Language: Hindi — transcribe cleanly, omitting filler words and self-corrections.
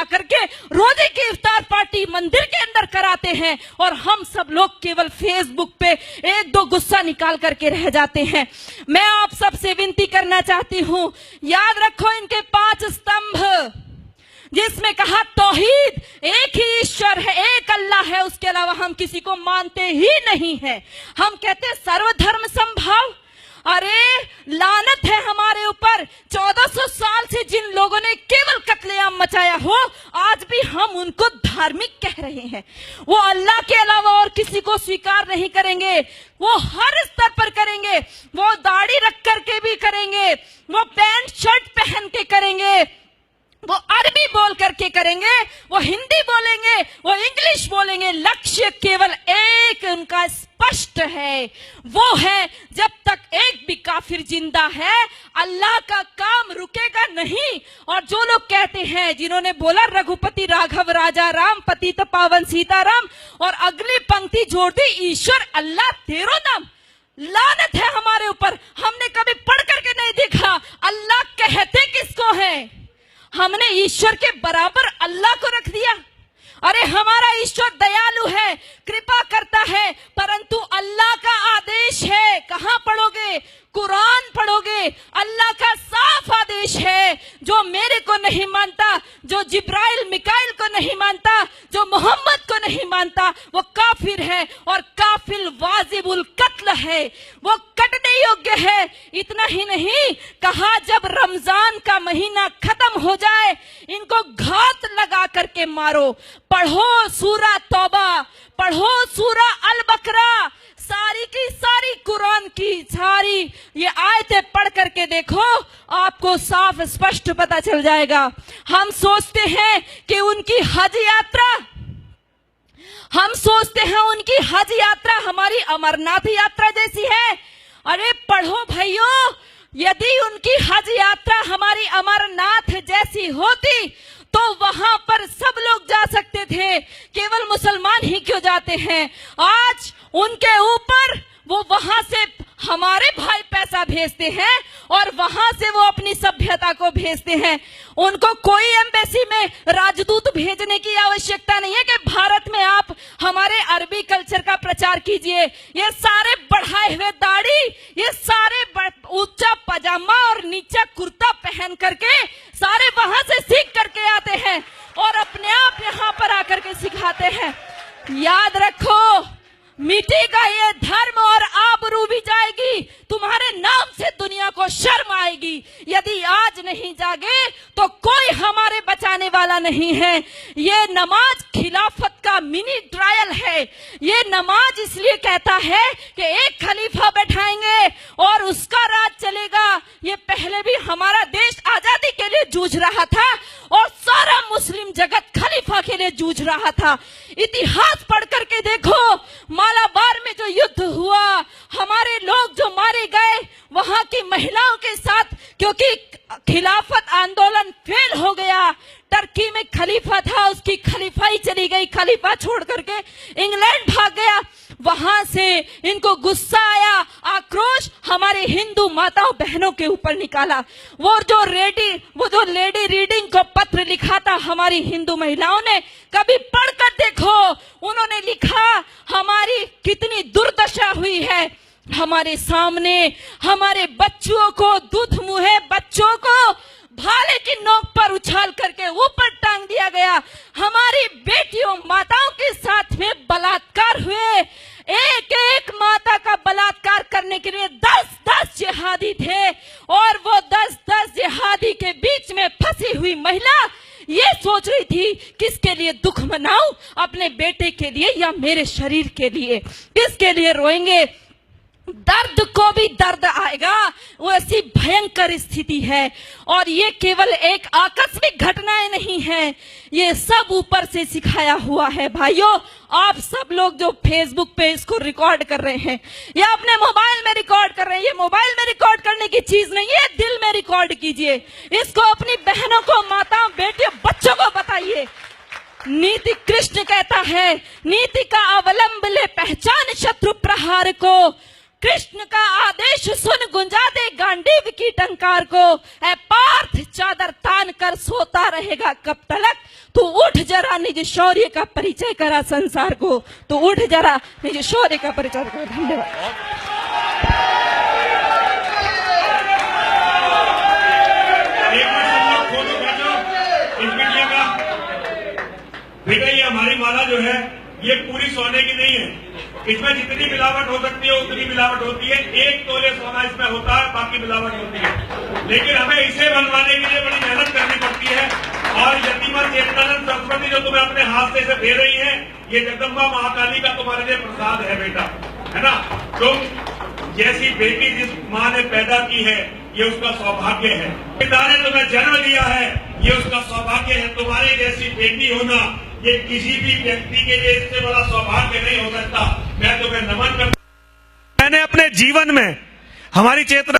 करके रोजे की इफ्तार पार्टी मंदिर के अंदर कराते हैं और हम सब लोग केवल फेसबुक पे एक दो गुस्सा निकाल करके रह जाते हैं। मैं आप सबसे विनती करना चाहती हूं, याद रखो इनके 5 स्तंभ, जिसमें कहा तौहीद, एक ही ईश्वर है, एक अल्लाह है, उसके अलावा हम किसी को मानते ही नहीं है। हम कहते हैं सर्वधर्म समभाव। अरे लानत है हमारे ऊपर, 1400 साल से जिन लोगों ने केवल कत्लेआम मचाया हो, आज भी हम उनको धार्मिक कह रहे हैं। वो अल्लाह के अलावा और किसी को स्वीकार नहीं करेंगे, वो हर स्तर पर करेंगे, वो दाढ़ी रख करके भी करेंगे, वो पैंट शर्ट पहन के करेंगे, वो अरबी बोल करके करेंगे, वो हिंदी बोलेंगे, वो इंग्लिश बोलेंगे। लक्ष्य केवल एक उनका स्पष्ट है, वो है जब तक एक भी काफिर जिंदा है अल्लाह का काम रुकेगा नहीं। और जो लोग कहते हैं, जिन्होंने बोला रघुपति राघव राजा राम पतित पावन सीताराम, और अगली पंक्ति जोड़ दी ईश्वर अल्लाह तेरो नाम, लानत है हमारे ऊपर। हमने कभी पढ़ करके नहीं देखा अल्लाह कहते किसको है, हमने ईश्वर के बराबर अल्लाह को रख दिया। अरे हमारा ईश्वर दयालु है, कृपा करता है, परंतु अल्लाह का आदेश है। कहां पढ़ोगे? कुरान पढ़ोगे। अल्लाह का साफ आदेश है, जो मेरे को नहीं मानता, जो जिब्राइल मिकाइल को नहीं मानता, जो मोहम्मद को नहीं मानता, वो काफिर है और काफिर वाजिबुल कत्ल है, वो कटने योग्य है। इतना ही नहीं, कहा जब रमजान का महीना खत्म हो जाए इनको घात लगा करके मारो। पढ़ो सूरा तौबा, पढ़ो सूरा अल बकरा, सारी की सारी कुरान की सारी ये आयतें पढ़ करके देखो, आपको साफ स्पष्ट पता चल जाएगा। हम सोचते हैं कि उनकी हज यात्रा, हम सोचते हैं उनकी हज यात्रा हमारी अमरनाथ यात्रा जैसी है। अरे पढ़ो भाइयों, यदि उनकी हज यात्रा हमारी अमरनाथ जैसी होती तो वहां पर सब लोग जा सकते थे, केवल मुसलमान ही क्यों जाते हैं? आज उनके ऊपर वो वहां से हमारे भाई पैसा भेजते हैं और वहां से वो अपनी सभ्यता को भेजते हैं। उनको कोई एम्बेसी में राजदूत भेजने की आवश्यकता नहीं है कि भारत में आप हमारे अरबी कल्चर का प्रचार कीजिए। ये सारे बढ़ाए हुए दाढ़ी, ये सारे ऊंचा पजामा और नीचा कुर्ता पहन करके सारे वहां से सीख करके आते हैं और अपने आप यहाँ पर आकर के सिखाते हैं। याद रखो, मिटेगा ये धर्म और आबरू भी जाएगी, तुम्हारे नाम से दुनिया को शर्म आएगी। यदि आज नहीं जागे तो कोई हमारे बचाने वाला नहीं है। ये नमाज खिलाफत का मिनी ट्रायल है। ये नमाज इसलिए कहता है कि एक खलीफा बैठाएंगे और उसका राज चलेगा। ये पहले भी हमारा देश आजादी के लिए जूझ रहा था और सारा मुस्लिम जगत खलीफा के लिए जूझ रहा था। इतिहास पढ़ करके देखो, मालाबार में जो युद्ध हुआ, हमारे लोग जो मारे गए, वहां की महिलाओं के साथ, क्योंकि खिलाफत आंदोलन फेल हो गया। टर्की में खलीफा था, उसकी खलीफाई चली गई, खलीफा छोड़ करके इंग्लैंड भाग गया। वहां से इनको गुस्सा आया, आक्रोश हमारे हिंदू माताओं बहनों के ऊपर निकाला। वो जो लेडी रीडिंग को पत्र लिखा था हमारी हिंदू महिलाओं ने, कभी पढ़कर देखो, उन्होंने लिखा हमारी कितनी दुर्दशा हुई है। हमारे सामने हमारे बच्चों को, दूध मुहे बच्चों को भाले की नोक पर उछाल करके ऊपर टांग दिया गया। हमारी बेटियों माताओं के साथ में बलात्कार हुए। एक एक माता का बलात्कार करने के लिए 10-10 जिहादी थे और वो 10-10 जिहादी के बीच में फंसी हुई महिला ये सोच रही थी किसके लिए दुख मनाऊं, अपने बेटे के लिए या मेरे शरीर के लिए, किसके लिए रोएंगे। दर्द को भी दर्द आएगा, वो ऐसी भयंकर स्थिति है। और ये केवल एक आकस्मिक घटनाएं नहीं है, ये सब ऊपर से सिखाया हुआ है। भाइयों, आप सब लोग जो फेसबुक पे इसको रिकॉर्ड कर रहे हैं या अपने मोबाइल में रिकॉर्ड कर रहे हैं, ये मोबाइल में रिकॉर्ड करने की चीज नहीं है, दिल में रिकॉर्ड कीजिए। इसको अपनी बहनों को, माताओं, बेटियों, बच्चों को बताइए। नीति कृष्ण कहता है, नीति का अवलंब ले पहचान शत्रु प्रहार को। कृष्ण का आदेश सुन गुंजा दे गांडीव की टंकार को। ऐ पार्थ चादर तान कर सोता रहेगा कब तलक। तू उठ जरा निज शौर्य का परिचय करा संसार को। तू उठ जरा निज शौर्य का परिचय करा। धन्यवाद। बेटा ये हमारी माला जो है ये पूरी सोने की नहीं है, इसमें जितनी मिलावट हो सकती है उतनी मिलावट होती है। 1 तोले सोना इसमें होता है, बाकी मिलावट होती है। लेकिन हमें इसे बनवाने के लिए बड़ी मेहनत करनी पड़ती है। और यतिमा चेतनानंद सरस्वती जो तुम्हें अपने हाथ से इसे दे रही है, ये जगदम्बा महाकाली का तुम्हारे लिए प्रसाद है बेटा, है ना। तुम जैसी बेटी जिस माँ ने पैदा की है ये उसका सौभाग्य है। पिता ने तुम्हें जन्म दिया है ये उसका सौभाग्य है। तुम्हारी जैसी बेटी होना ये किसी भी व्यक्ति के लिए इससे बड़ा सौभाग्य नहीं हो सकता। मैं तुम्हें नमन करता। मैंने अपने जीवन में हमारी चेतना